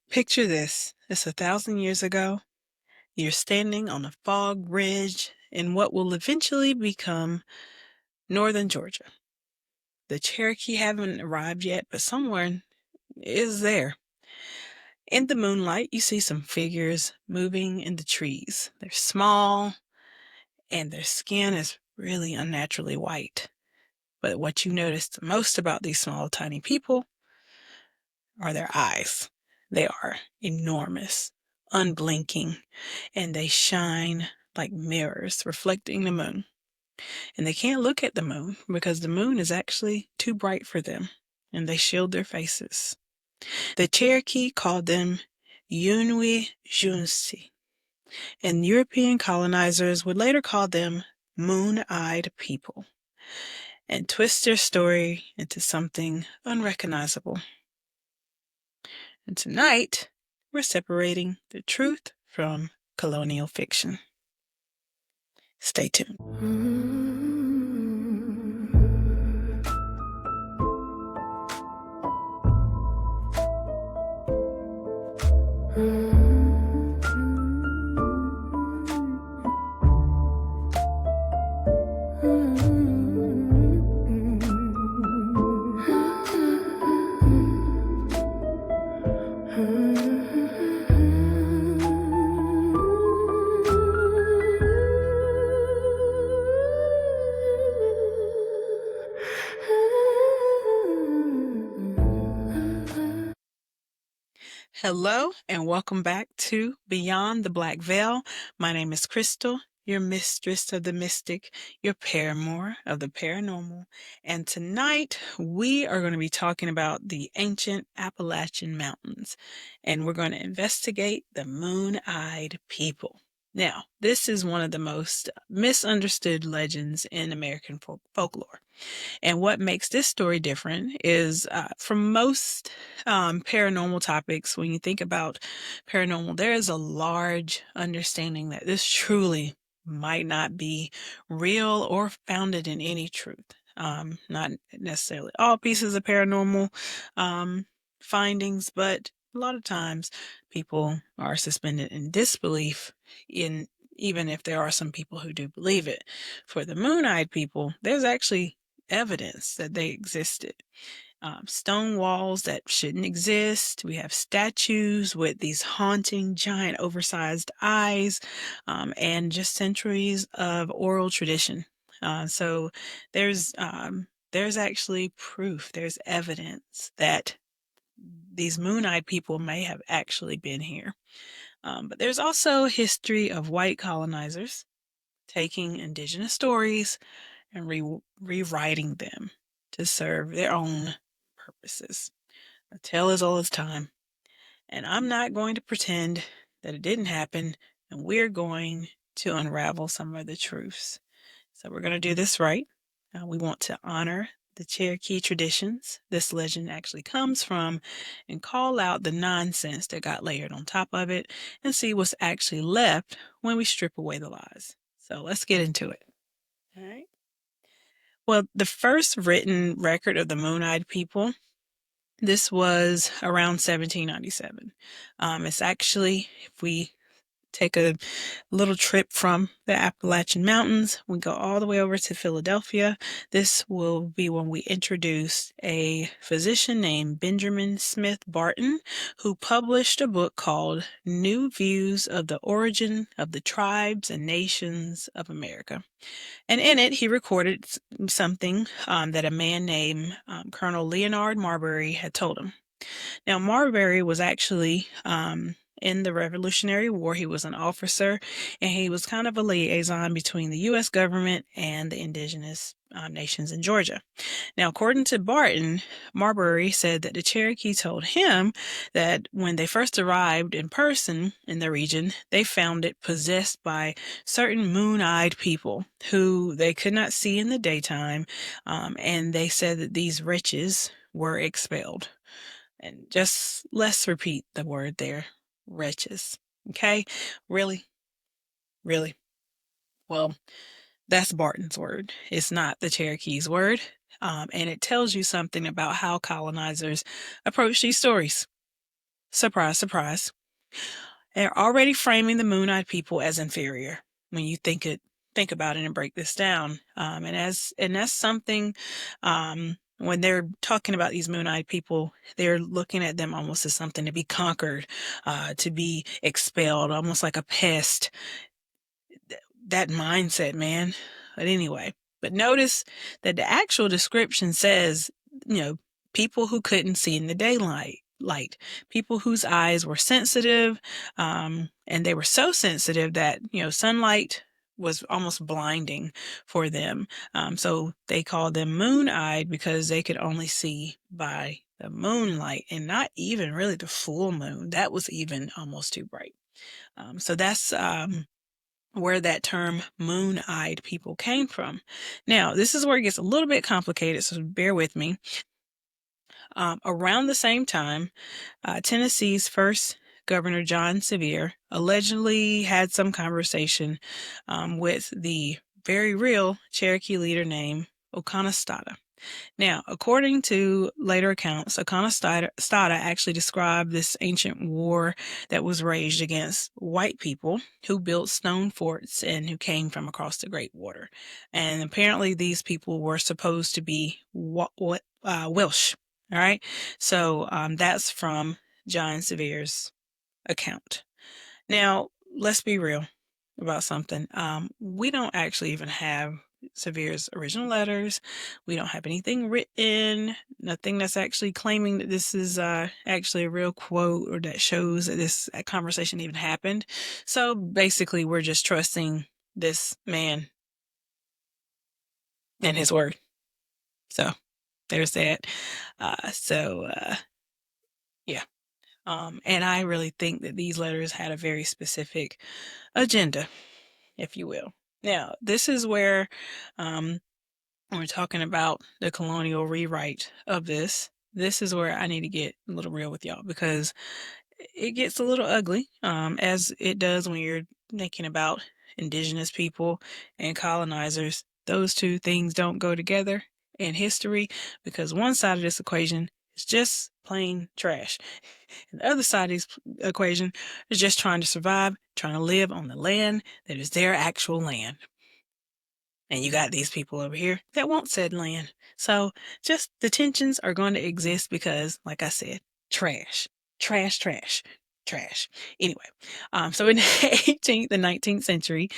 Picture this. It's 1,000 years ago. You're standing on a fog ridge in what will eventually become northern Georgia. The Cherokee haven't arrived yet, but someone is there. In the moonlight, you see some figures moving in the trees. They're small, and their skin is really unnaturally white. But what you notice the most about these small, tiny people are their eyes. They are enormous, unblinking, and they shine like mirrors reflecting the moon. And they can't look at the moon because the moon is actually too bright for them, and they shield their faces. The Cherokee called them Yunwi Junsi, and European colonizers would later call them moon-eyed people and twist their story into something unrecognizable. And tonight, we're separating the truth from colonial fiction. Stay tuned. Hello, and welcome back to Beyond the Black Veil. My name is Crystal, your mistress of the mystic, your paramour of the paranormal. And tonight we are going to be talking about the ancient Appalachian Mountains, and we're going to investigate the moon-eyed people. Now, this is one of the most misunderstood legends in American folklore. And what makes this story different is from most paranormal topics, when you think about paranormal, there is a large understanding that this truly might not be real or founded in any truth. Not necessarily all pieces of paranormal findings, but a lot of times people are suspended in disbelief in even if there are some people who do believe it. For the moon-eyed people, there's actually evidence that they existed. Stone walls that shouldn't exist. We have statues with these haunting, giant, oversized eyes, and just centuries of oral tradition. So there's actually proof, there's evidence that these moon-eyed people may have actually been here. But there's also a history of white colonizers taking indigenous stories and rewriting them to serve their own purposes. A tale as old as time. And I'm not going to pretend that it didn't happen, and we're going to unravel some of the truths. So we're going to do this right. We want to honor the Cherokee traditions this legend actually comes from and call out the nonsense that got layered on top of it and see what's actually left when we strip away the lies. So let's get into it. All right. Well, the first written record of the moon-eyed people, this was around 1797. It's actually, if we take a little trip from the Appalachian Mountains, we go all the way over to Philadelphia. This will be when we introduce a physician named Benjamin Smith Barton, who published a book called New Views of the Origin of the Tribes and Nations of America. And in it, he recorded something that a man named Colonel Leonard Marbury had told him. Now, Marbury was actually in the Revolutionary War. He was an officer, and he was kind of a liaison between the U.S. government and the indigenous nations in Georgia. Now, according to Barton, Marbury said that the Cherokee told him that when they first arrived in person in the region, they found it possessed by certain moon-eyed people who they could not see in the daytime, and they said that these wretches were expelled. And just let's repeat the word there, wretches. Okay? Really? Really? Well, that's Barton's word. It's not the Cherokee's word. And it tells you something about how colonizers approach these stories. Surprise, surprise. They're already framing the Moon-Eyed people as inferior when you think about it and break this down. And that's something when they're talking about these Moon-Eyed people, they're looking at them almost as something to be conquered, to be expelled, almost like a pest. That mindset, man. But anyway, but notice that the actual description says, you know, people who couldn't see in the daylight, light, people whose eyes were sensitive, and they were so sensitive that, sunlight was almost blinding for them. So they called them moon-eyed because they could only see by the moonlight and not even really the full moon. That was even almost too bright. So that's where that term moon-eyed people came from. Now, this is where it gets a little bit complicated, so bear with me. Around the same time, Tennessee's first governor, John Sevier, allegedly had some conversation with the very real Cherokee leader named Oconostata. Now, according to later accounts, Oconostata actually described this ancient war that was waged against white people who built stone forts and who came from across the Great Water. And apparently these people were supposed to be Welsh. All right. So that's from John Sevier's account. Now, let's be real about something. We don't actually even have Seville's original letters. We don't have anything written, nothing that's actually claiming that this is actually a real quote or that shows that this conversation even happened. So basically, we're just trusting this man and his word. So there's that. Yeah. And I really think that these letters had a very specific agenda, if you will. Now, this is where we're talking about the colonial rewrite of this. This is where I need to get a little real with y'all because it gets a little ugly, as it does when you're thinking about indigenous people and colonizers. Those two things don't go together in history because one side of this equation is just plain trash. And the other side of this equation is just trying to survive, trying to live on the land that is their actual land. And you got these people over here that want said land. So just the tensions are going to exist because, like I said, trash, trash, trash, trash. Anyway, so in the 18th and 19th century,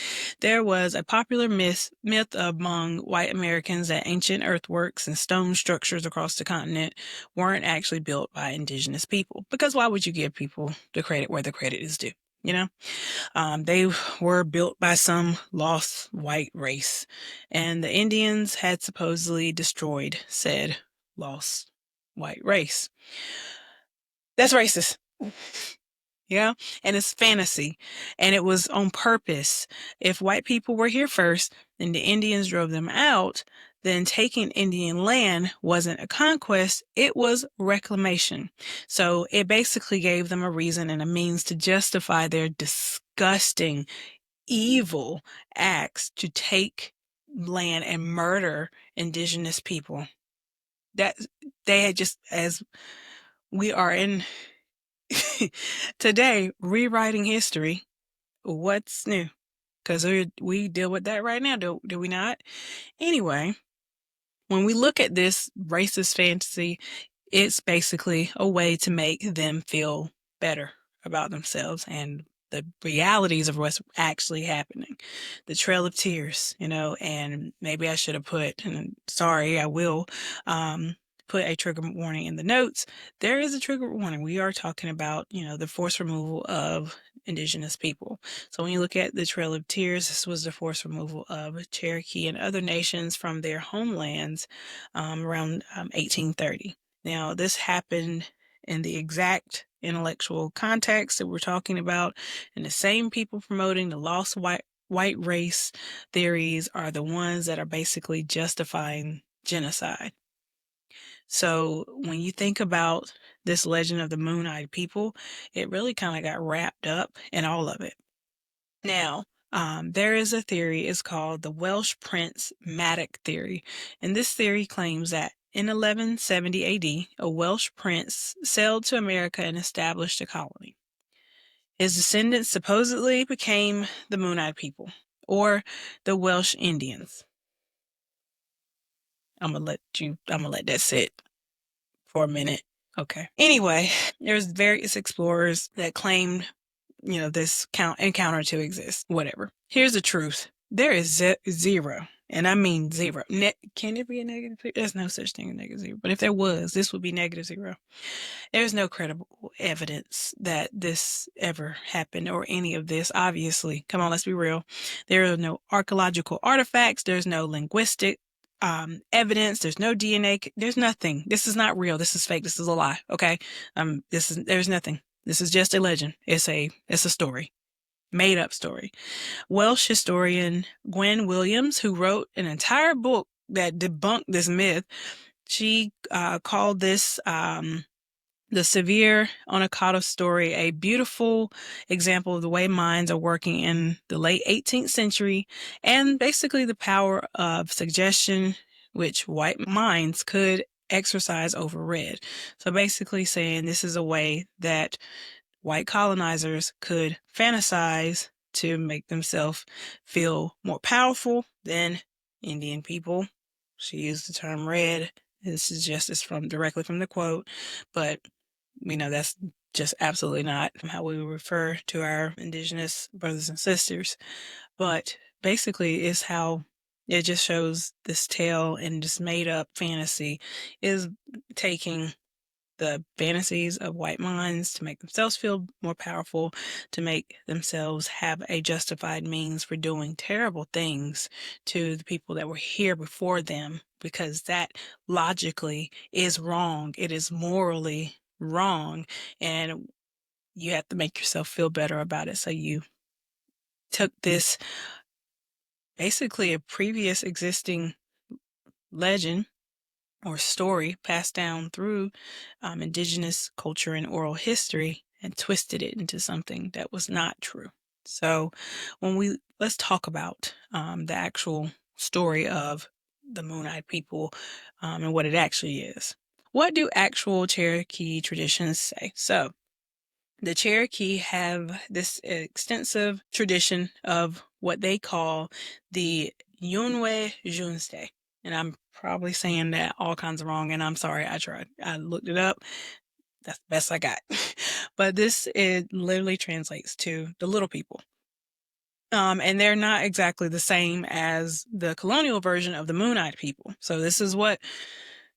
there was a popular myth among white Americans that ancient earthworks and stone structures across the continent weren't actually built by indigenous people. Because why would you give people the credit where the credit is due? You know? They were built by some lost white race, and the Indians had supposedly destroyed said lost white race. That's racist. Yeah, and it's fantasy, and it was on purpose. If white people were here first and the Indians drove them out, then taking Indian land wasn't a conquest, it was reclamation. So it basically gave them a reason and a means to justify their disgusting, evil acts to take land and murder indigenous people. That they had just, as we are in today, rewriting history. What's new? Because we deal with that right now, do we not? Anyway, when we look at this racist fantasy, it's basically a way to make them feel better about themselves and the realities of what's actually happening. The Trail of Tears, and maybe I should have put, and sorry, I will, put a trigger warning in the notes. There is a trigger warning. We are talking about, the forced removal of indigenous people. So when you look at the Trail of Tears, this was the forced removal of Cherokee and other nations from their homelands around 1830. Now, this happened in the exact intellectual context that we're talking about, and the same people promoting the lost white race theories are the ones that are basically justifying genocide. So when you think about this legend of the moon-eyed people, it really kind of got wrapped up in all of it. Now, there is a theory, it's called the Welsh Prince Madoc theory. And this theory claims that in 1170 AD, a Welsh prince sailed to America and established a colony. His descendants supposedly became the Moon-Eyed People, or the Welsh Indians. I'm gonna let that sit for a minute. Okay. Anyway, there's various explorers that claimed, this encounter to exist. Whatever. Here's the truth. There is zero, and I mean zero. Can it be a negative? There's no such thing as negative zero. But if there was, this would be negative zero. There's no credible evidence that this ever happened or any of this, obviously. Come on, let's be real. There are no archaeological artifacts. There's no linguistic evidence. There's no DNA. There's nothing. This is not real. This is fake. This is a lie. Okay. There's nothing. This is just a legend. It's a story. Made up story. Welsh historian Gwen Williams, who wrote an entire book that debunked this myth, she called this the Severe Onakato story a beautiful example of the way minds are working in the late 18th century and basically the power of suggestion, which white minds could exercise over red. So basically saying this is a way that white colonizers could fantasize to make themselves feel more powerful than Indian people. She used the term red. This is just directly from the quote, but that's just absolutely not how we refer to our indigenous brothers and sisters. But basically, it's how it just shows this tale and just made up fantasy is taking the fantasies of white minds to make themselves feel more powerful, to make themselves have a justified means for doing terrible things to the people that were here before them, because that logically is wrong. It is morally wrong, and you have to make yourself feel better about it. So you took this basically a previous existing legend or story passed down through indigenous culture and oral history and twisted it into something that was not true. So let's talk about the actual story of the Moon-Eyed People and what it actually is. What do actual Cherokee traditions say? So the Cherokee have this extensive tradition of what they call the Yunwe Junste. And I'm probably saying that all kinds of wrong, and I'm sorry, I tried. I looked it up. That's the best I got. But it literally translates to the little people. And they're not exactly the same as the colonial version of the Moon-Eyed People. So this is what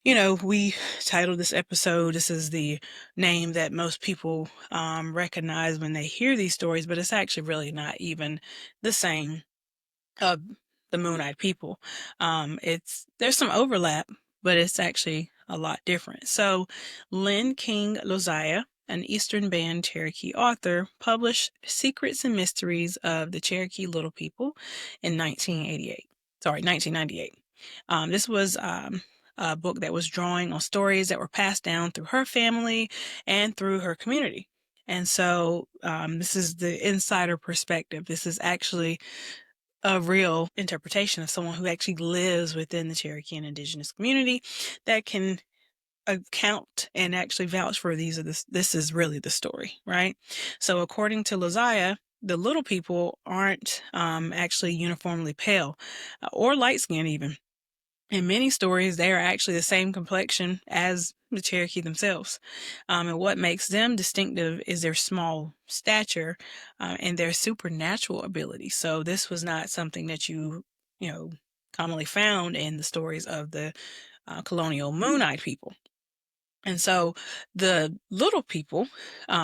we titled this episode. This is the name that most people recognize when they hear these stories, but it's actually really not even the same of the Moon-Eyed People. There's some overlap, but it's actually a lot different. So Lynn King Loziah, an Eastern Band Cherokee author, published Secrets and Mysteries of the Cherokee Little People in 1998. This was a book that was drawing on stories that were passed down through her family and through her community. And so this is the insider perspective. This is actually a real interpretation of someone who actually lives within the Cherokee and indigenous community that can account and actually vouch for this is really the story, right? So according to Loziah, the little people aren't actually uniformly pale or light-skinned even. In many stories, they are actually the same complexion as the Cherokee themselves. And what makes them distinctive is their small stature and their supernatural ability. So this was not something that you commonly found in the stories of the colonial Moon-Eyed People. And so the little people,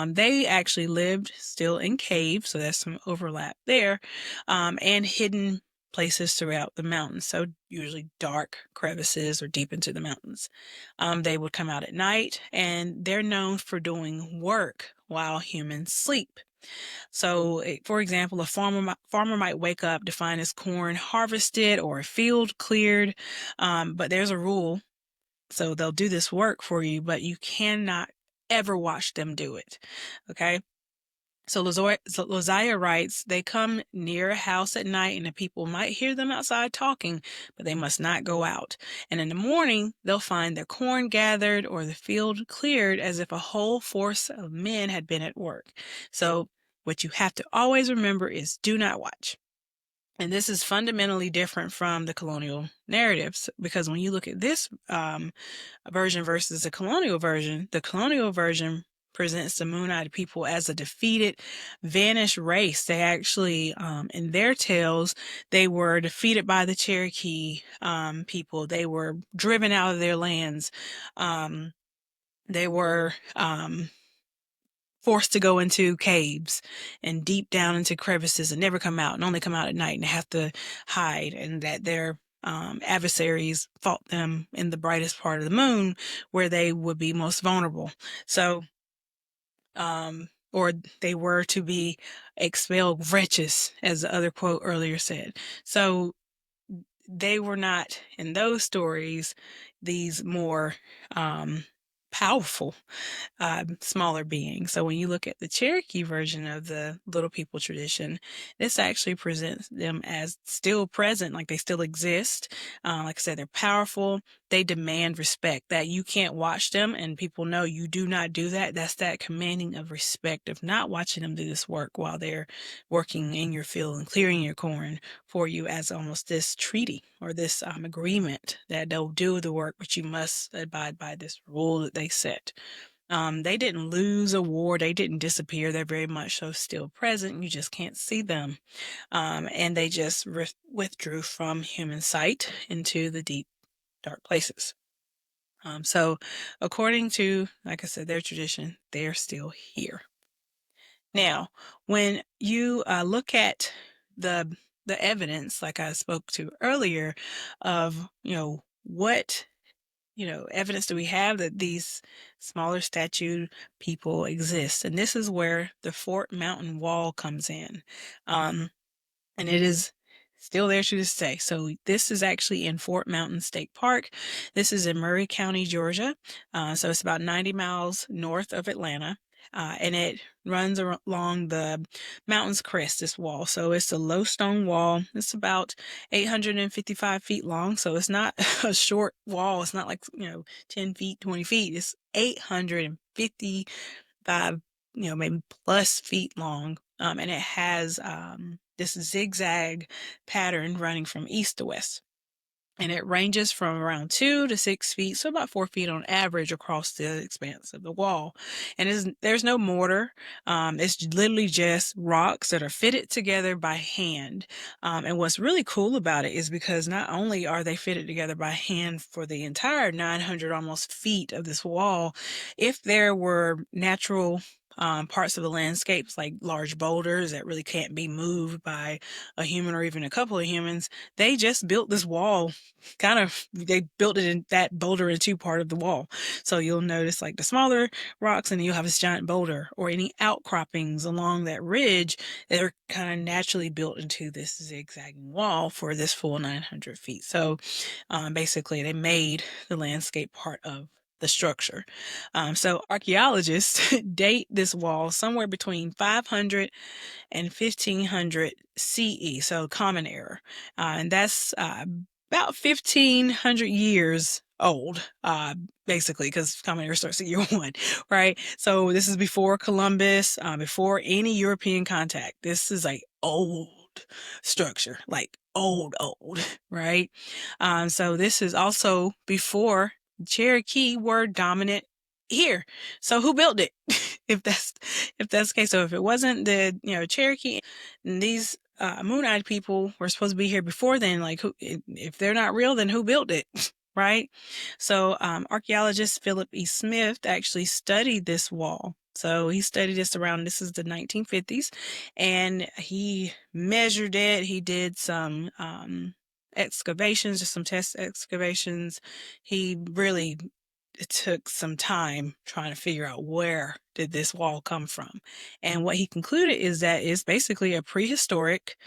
they actually lived still in caves, so there's some overlap there, and hidden places throughout the mountains, so usually dark crevices or deep into the mountains. They would come out at night, and they're known for doing work while humans sleep. So, for example, a farmer might wake up to find his corn harvested or a field cleared, but there's a rule. So they'll do this work for you, but you cannot ever watch them do it. Okay. So Loziah writes, they come near a house at night, and the people might hear them outside talking, but they must not go out. And in the morning, they'll find their corn gathered or the field cleared as if a whole force of men had been at work. So what you have to always remember is do not watch. And this is fundamentally different from the colonial narratives, because when you look at this version versus the colonial version presents the Moonite people as a defeated, vanished race. They actually, in their tales, they were defeated by the Cherokee people. They were driven out of their lands. They were forced to go into caves and deep down into crevices and never come out, and only come out at night and have to hide, and that their adversaries fought them in the brightest part of the moon where they would be most vulnerable. So, or they were to be expelled wretches, as the other quote earlier said. So they were not, in those stories, these more powerful smaller beings. So when you look at the Cherokee version of the Little People tradition, this actually presents them as still present, like they still exist. Like I said, they're powerful. They demand respect, that you can't watch them and people know you do not do that. That's that commanding of respect, of not watching them do this work while they're working in your field and clearing your corn for you, as almost this treaty or this agreement that they'll do the work, but you must abide by this rule that they set. They didn't lose a war. They didn't disappear. They're very much so still present. You just can't see them. And they just withdrew from human sight into the deep, dark places. So according to, like I said, their tradition, they're still here. Now, when you look at the evidence, like I spoke to earlier, of, what evidence do we have that these smaller statued people exist? And this is where the Fort Mountain Wall comes in. And it is still there to this day. So this is actually in Fort Mountain State Park. This is in Murray County, Georgia. So it's about 90 miles north of Atlanta. And it runs along the mountain's crest, this wall. So it's a low stone wall. It's about 855 feet long. So it's not a short wall. It's not like, 10 feet, 20 feet. It's 855, maybe plus feet long. And it has this zigzag pattern running from east to west. And it ranges from around 2 to 6 feet, so about 4 feet on average across the expanse of the wall. And there's no mortar. It's literally just rocks that are fitted together by hand. And what's really cool about it is because not only are they fitted together by hand for the entire 900 almost feet of this wall, if there were natural parts of the landscapes like large boulders that really can't be moved by a human or even a couple of humans, they just built this wall. They built it in that boulder into part of the wall. So you'll notice like the smaller rocks, and then you'll have this giant boulder or any outcroppings along that ridge that are kind of naturally built into this zigzagging wall for this full 900 feet. So basically they made the landscape part of the structure. So archaeologists date this wall somewhere between 500 and 1500 CE, so Common Era. And that's about 1500 years old, basically, because Common Era starts at year one, right? So this is before Columbus, before any European contact. This is like old structure, like old, right? So this is also before Cherokee were dominant here. So who built it? if that's the case. So if it wasn't the Cherokee, and these Moon-eyed people were supposed to be here before then, like if they're not real, then who built it? Right? So archaeologist Philip E. Smith actually studied this wall. So he studied this this is the 1950s, and he measured it. He did some excavations, just some test excavations. He really took some time trying to figure out where did this wall come from. And what he concluded is that it's basically a prehistoric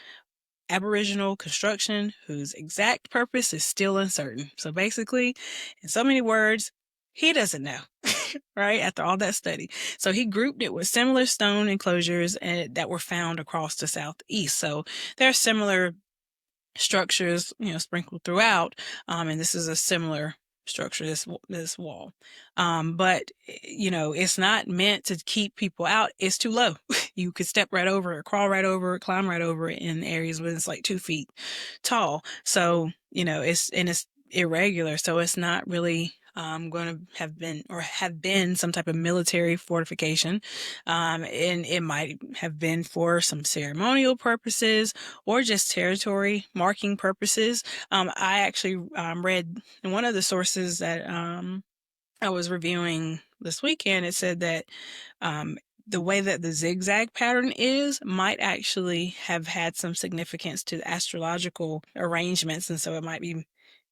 Aboriginal construction whose exact purpose is still uncertain. So basically, in so many words, He doesn't know, right? After all that study. So he grouped it with similar stone enclosures that were found across the southeast. So there are similar structures, sprinkled throughout. And this is a similar structure, this wall. But it's not meant to keep people out. It's too low. You could step right over it, crawl right over it, climb right over it in areas where it's like 2 feet tall. So, it's irregular. So it's not really going to have been some type of military fortification. And it might have been for some ceremonial purposes or just territory marking purposes. I actually read in one of the sources that I was reviewing this weekend. It said that the way that the zigzag pattern is might actually have had some significance to the astrological arrangements, and so it might be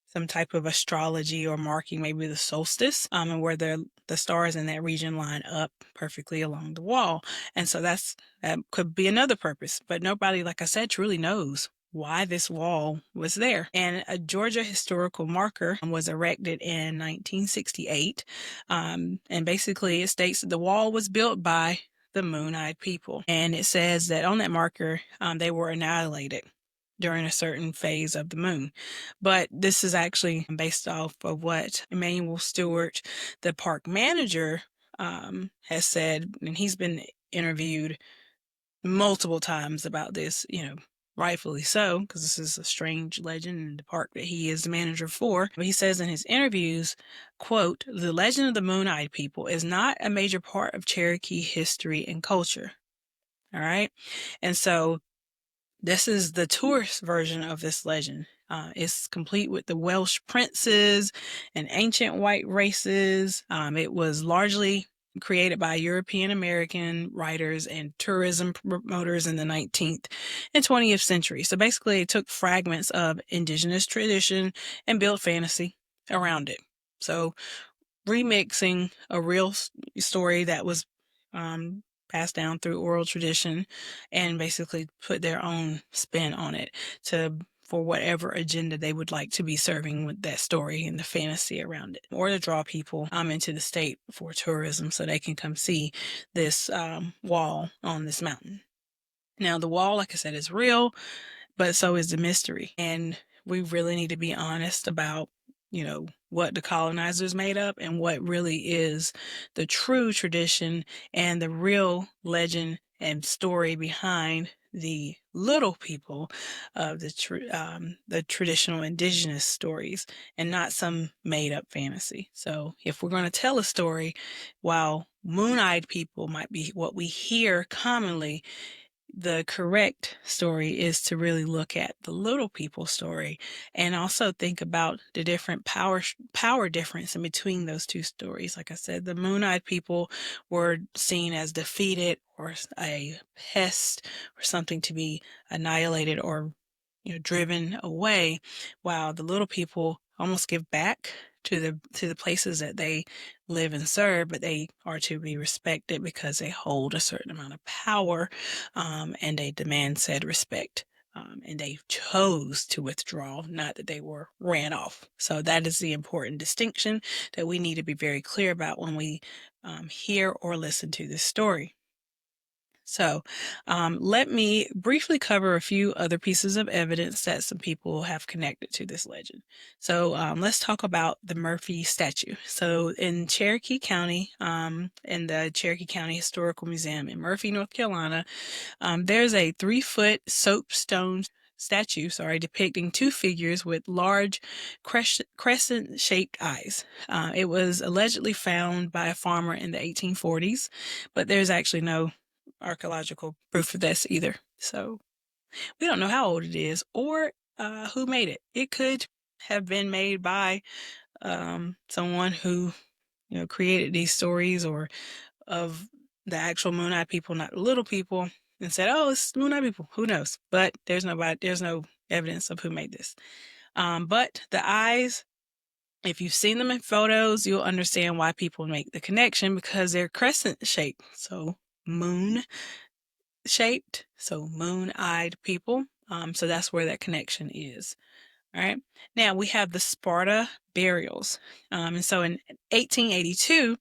some type of astrology or marking maybe the solstice, and where the stars in that region line up perfectly along the wall. And so that could be another purpose, but nobody, like I said, truly knows why this wall was there. And a Georgia historical marker was erected in 1968. And basically it states that the wall was built by the Moon-Eyed people. And it says that on that marker, they were annihilated during a certain phase of the moon. But this is actually based off of what Emmanuel Stewart, the park manager, has said, and he's been interviewed multiple times about this, rightfully so, because this is a strange legend in the park that he is the manager for. But he says in his interviews, quote, "The legend of the Moon-Eyed people is not a major part of Cherokee history and culture." All right. And so this is the tourist version of this legend. It's complete with the Welsh princes and ancient white races. It was largely created by European American writers and tourism promoters in the 19th and 20th century. So basically, it took fragments of indigenous tradition and built fantasy around it. So remixing a real story that was passed down through oral tradition and basically put their own spin on it for whatever agenda they would like to be serving with that story and the fantasy around it, or to draw people into the state for tourism so they can come see this wall on this mountain. Now, the wall, like I said, is real, but so is the mystery. And we really need to be honest about, what the colonizers made up and what really is the true tradition and the real legend and story behind the little people of the traditional indigenous stories, and not some made up fantasy. So if we're going to tell a story, while Moon-Eyed people might be what we hear commonly, the correct story is to really look at the little people story and also think about the different power difference in between those two stories. Like I said, the Moon-Eyed people were seen as defeated or a pest or something to be annihilated or driven away, while the little people almost give back to the places that they live and serve, but they are to be respected because they hold a certain amount of power, and they demand said respect. And they chose to withdraw, not that they were ran off. So that is the important distinction that we need to be very clear about when we hear or listen to this story. So let me briefly cover a few other pieces of evidence that some people have connected to this legend. So let's talk about the Murphy statue. So in Cherokee County, in the Cherokee County Historical Museum in Murphy, North Carolina, there's a 3-foot soapstone statue, depicting two figures with large crescent-shaped eyes. It was allegedly found by a farmer in the 1840s, but there's actually no archaeological proof of this either. So we don't know how old it is or who made it. It could have been made by someone who created these stories, or of the actual Moon-Eyed people, not the little people, and said, "Oh, it's Moon-Eyed people." Who knows? But there's no evidence of who made this. But the eyes, if you've seen them in photos, you'll understand why people make the connection, because they're crescent shaped. So moon shaped, so Moon-Eyed people. So that's where that connection is. All right. Now we have the Sparta burials. And so in 1882,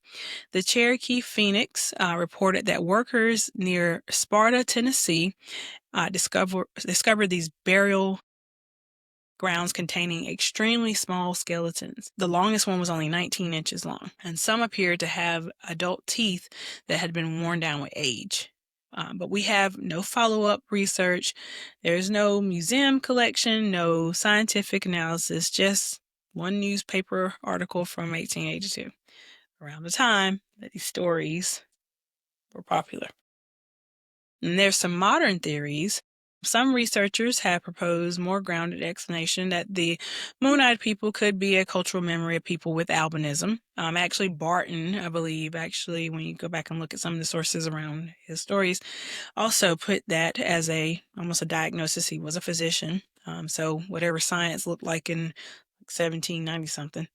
the Cherokee Phoenix reported that workers near Sparta, Tennessee, discovered these burial grounds containing extremely small skeletons. The longest one was only 19 inches long, and some appeared to have adult teeth that had been worn down with age. But we have no follow up research. There's no museum collection, no scientific analysis, just one newspaper article from 1882, around the time that these stories were popular. And there's some modern theories. Some researchers have proposed more grounded explanation that the moon-eyed people could be a cultural memory of people with albinism. Actually, Barton, I believe, when you go back and look at some of the sources around his stories, also put that as almost a diagnosis. He was a physician. So whatever science looked like in 1790 something,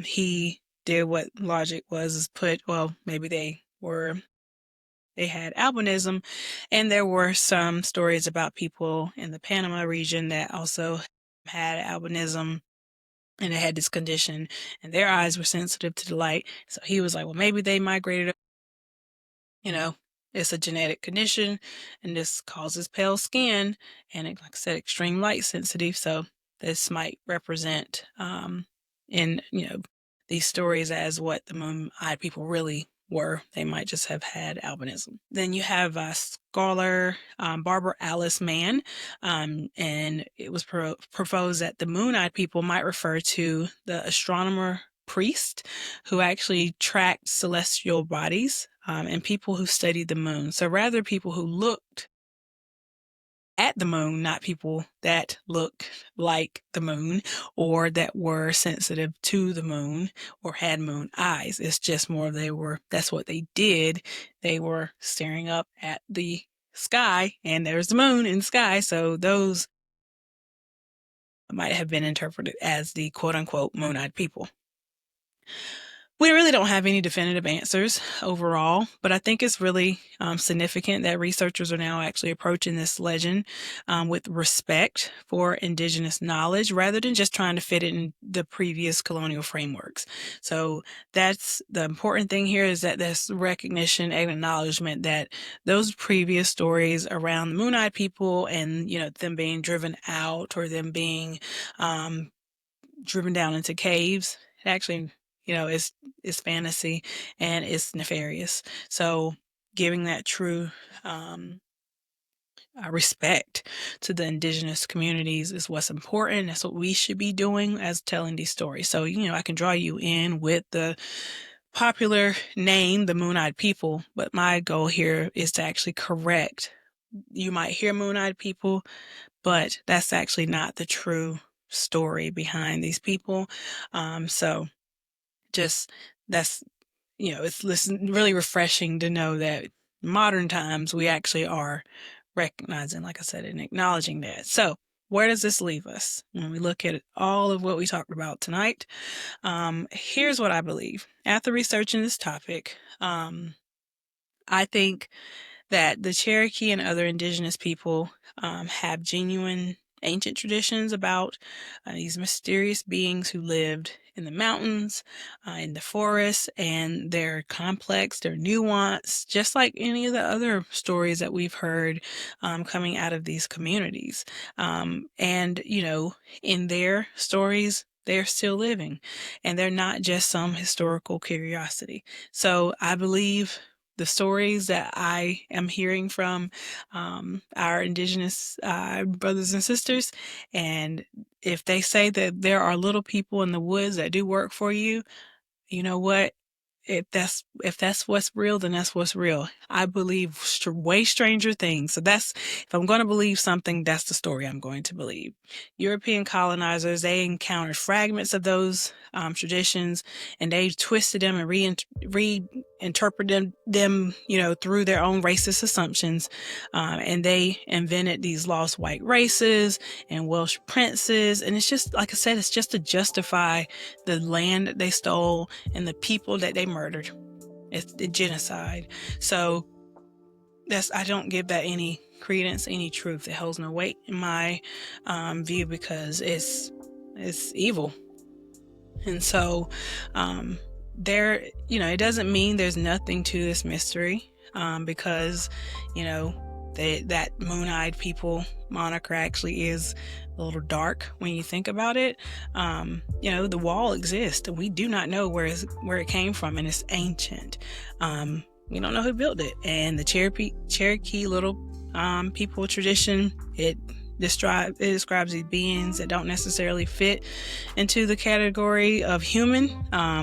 he did what logic was, is put, well, maybe they had albinism, and there were some stories about people in the Panama region that also had albinism, and they had this condition, and their eyes were sensitive to the light. So he was like, well, maybe they migrated, you know, it's a genetic condition, and this causes pale skin, and like I said, extreme light sensitive. So this might represent, in these stories, as what the moon-eyed people really were. They might just have had albinism. Then you have scholar Barbara Alice Mann, and it was proposed that the moon-eyed people might refer to the astronomer priest who actually tracked celestial bodies, and people who studied the moon. So rather people who looked at the moon, not people that look like the moon or that were sensitive to the moon or had moon eyes. It's just more that's what they did. They were staring up at the sky, and there's the moon in the sky. So those might have been interpreted as the quote unquote moon-eyed people. We really don't have any definitive answers overall, but I think it's really significant that researchers are now actually approaching this legend with respect for indigenous knowledge rather than just trying to fit it in the previous colonial frameworks. So that's the important thing here, is that there's recognition and acknowledgement that those previous stories around the moon-eyed people and, them being driven out or them being driven down into caves, it actually is fantasy and it's nefarious. So giving that true respect to the indigenous communities is what's important. That's what we should be doing as telling these stories. So, I can draw you in with the popular name, the moon-eyed people, but my goal here is to actually correct. You might hear moon-eyed people, but that's actually not the true story behind these people. So just that's it's really refreshing to know that modern times we actually are recognizing, like I said, and acknowledging that. So where does this leave us when we look at all of what we talked about tonight? Here's what I believe. After researching this topic, I think that the Cherokee and other indigenous people have genuine ancient traditions about these mysterious beings who lived in the mountains, in the forests, and they're complex, they're nuanced, just like any of the other stories that we've heard coming out of these communities. And, in their stories, they're still living, and they're not just some historical curiosity. So I believe the stories that I am hearing from our indigenous brothers and sisters, and if they say that there are little people in the woods that do work for you, you know what? If that's what's real, then that's what's real. I believe way stranger things. So if I'm going to believe something, that's the story I'm going to believe. European colonizers, they encountered fragments of those traditions, and they twisted them and reinterpreted them, through their own racist assumptions. And they invented these lost white races and Welsh princes. And it's just, like I said, it's just to justify the land that they stole and the people that they murdered. It's the genocide. So I don't give that any credence, any truth. It holds no weight in my view because it's evil. And so it doesn't mean there's nothing to this mystery, because that moon-eyed people moniker actually is a little dark when you think about it. The wall exists, and we do not know where it came from, and it's ancient. We don't know who built it. And the Cherokee little people tradition, it describes these beings that don't necessarily fit into the category of human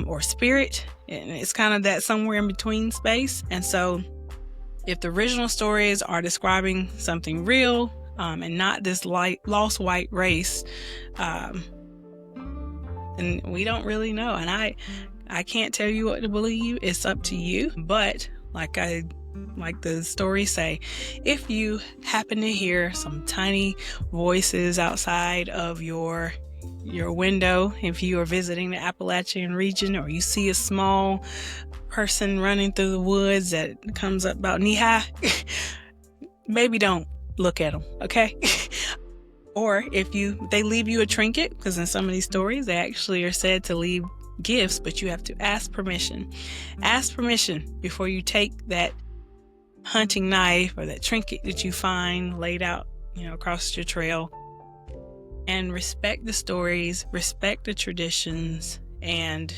or spirit, and it's kind of that somewhere in between space. And so if the original stories are describing something real and not this lost white race, and we don't really know. And I can't tell you what to believe. It's up to you. But like the stories say, if you happen to hear some tiny voices outside of your window, if you are visiting the Appalachian region, or you see a small person running through the woods that comes up about knee high, maybe don't look at them, okay? Or if they leave you a trinket, because in some of these stories they actually are said to leave gifts, but you have to ask permission. Ask permission before you take that hunting knife or that trinket that you find laid out, across your trail. And respect the stories, respect the traditions, and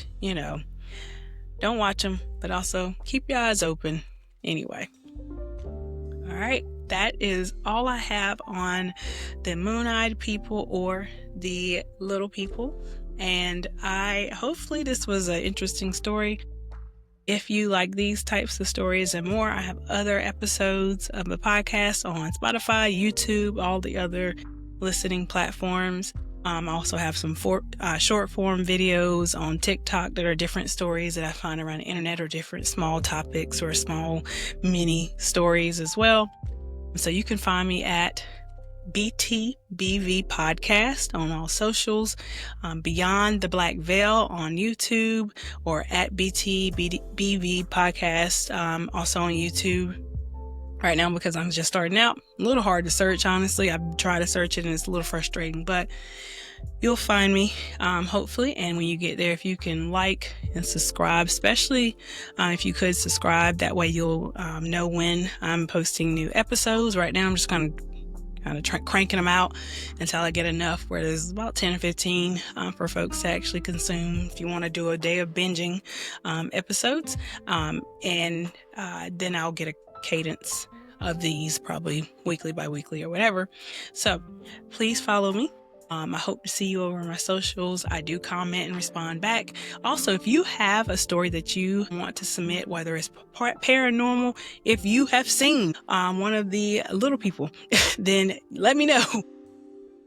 don't watch them, but also keep your eyes open anyway. All right, that is all I have on the moon-eyed people or the little people. And hopefully this was an interesting story. If you like these types of stories and more, I have other episodes of the podcast on Spotify, YouTube, all the other listening platforms. I also have some short form videos on TikTok that are different stories that I find around the internet, or different small topics or small mini stories as well. So you can find me at BTBV Podcast on all socials, Beyond the Black Veil on YouTube, or at BTBV Podcast, also on YouTube. Right now, because I'm just starting out, a little hard to search, honestly. I've tried to search it and it's a little frustrating, but you'll find me, hopefully. And when you get there, if you can like and subscribe, especially if you could subscribe, that way you'll know when I'm posting new episodes. Right now, I'm just kind of cranking them out until I get enough where there's about 10 or 15 for folks to actually consume, if you want to do a day of binging episodes. And then I'll get a cadence of these, probably weekly by weekly or whatever. So please follow me. I hope to see you over on my socials. I do comment and respond back. Also, if you have a story that you want to submit, whether it's paranormal, if you have seen one of the little people, then let me know.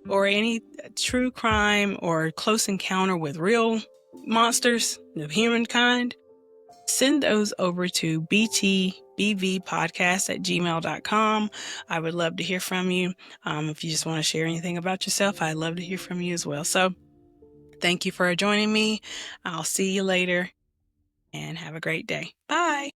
Or any true crime or close encounter with real monsters of humankind, send those over to btbvpodcast@gmail.com. I would love to hear from you. If you just want to share anything about yourself, I'd love to hear from you as well. So thank you for joining me. I'll see you later, and have a great day. Bye.